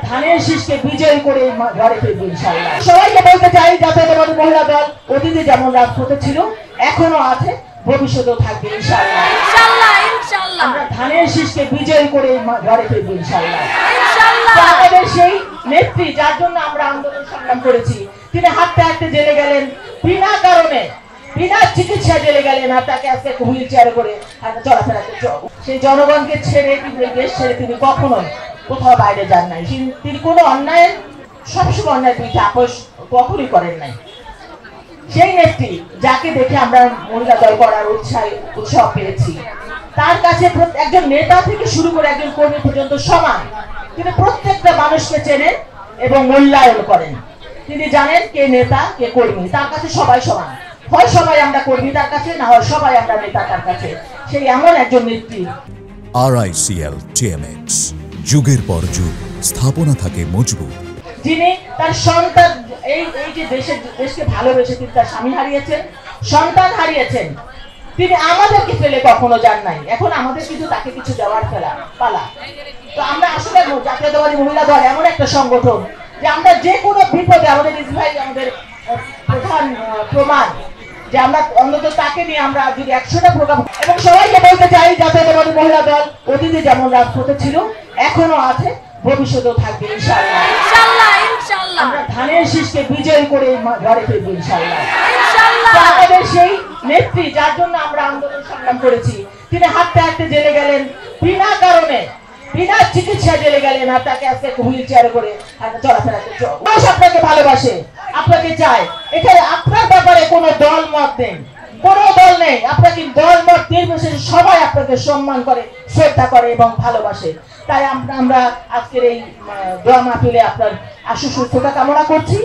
ধানের শীষকে বিজয় করে ঘরে ফিরবো ইনশাআল্লাহ। সবাইকে বলতে চাই, জাতীয়তাবাদী মহিলা দল অতীতে যেমন রাজপথে ছিল, এখনো আছে, ভবিষ্যতেও থাকবে ইনশাআল্লাহ। আমরা ধানের শীষকে বিজয় করে ঘরে ফিরবো ইনশাআল্লাহ। আমাদের সেই নেত্রী, যার জন্য আমরা আন্দোলন সংগ্রাম করেছি, তিনি হাঁটতে হাঁটতে জেলে গেলেন, বিনা কারণে, বিনা চিকিৎসা জেলে গেলেন, আর তাকে আজকে হুইল চেয়ারে করে চলাফেরা করছে। সেই জনগণকে ছেড়ে, কিন্তু এই দেশ ছেড়ে তিনি কখনোই কোথাও বাইরে যান নাই। তিনি কোনো অন্যায়, সবসময় অন্যায়ের বিরুদ্ধে আপোষ কখনই করেন নাই। সেই নেত্রী, যাকে দেখে আমরা মহিলা দল করার উৎসাহ পেয়েছি, তার কাছে একজন নেতা থেকে শুরু করে একজন কর্মী পর্যন্ত সমান। তিনি প্রত্যেকটা মানুষকে চেনেন এবং মূল্যায়ন করেন। তিনি জানেন কে নেতা কে কর্মী, তার কাছে সবাই সমান। হয় সবাই আমরা কর্মী তার কাছে, না হয় সবাই আমরা নেতা তার কাছে। সেই এমন একজন নেত্রী। RICL TMX, যুগের পর যুগ স্থাপনা থাকে মজবুত। যিনি তার সন্তান, এই যে দেশকে ভালোবেসে তিনি তার স্বামী হারিয়েছেন, সন্তান হারিয়েছেন, তিনি আমাদেরকে ফেলে কখনো যান নাই। এখন আমাদের কিন্তু তাকে কিছু দেওয়ার পালা। তো আমরা আসলে জাতীয়তাবাদী মহিলা দল এমন একটা সংগঠন যে আমরা যে কোনো বিপদে, আমাদের ইসভাই আমাদের প্রধান প্রমাণ, যে আমরা অন্তত তাকে নিয়ে আমরা যদি 100টা প্রোগ্রাম। এবং সবাইকে বলতে চাই, জাতীয়তাবাদী মহিলা দল অতীতে যেমন রাজপথে ছিল, এখনো আছে, ভবিষ্যতেও থাকবে ইনশাআল্লাহ। আমরা ধানের শীষকে বিজয় করে ঘরে ফিরবো ইনশাআল্লাহ। আমাদের সেই নেত্রী, যার জন্য আমরা আন্দোলন সংগ্রাম করেছি, তিনি হাঁটতে হাঁটতে জেলে গেলেন, বিনা কারণে, বিনা চিকিৎসা জেলে গেলেন, আর তাকে আজকে হুইল চেয়ারে করে চলাফেরা করছে। মানুষ আপনাকে ভালোবাসে, আপনাকে চায়। এখানে আপনার ব্যাপারে কোনো দল মত নেই, কোনো দল নেই। আপনাকে দল মত নির্বিশেষে সবাই আপনাকে সম্মান করে, শ্রদ্ধা করে এবং ভালোবাসে। তাই আমরা আজকের এই দোয়া মাহফিলে আপনার আশু সুস্থতা কামনা করছি।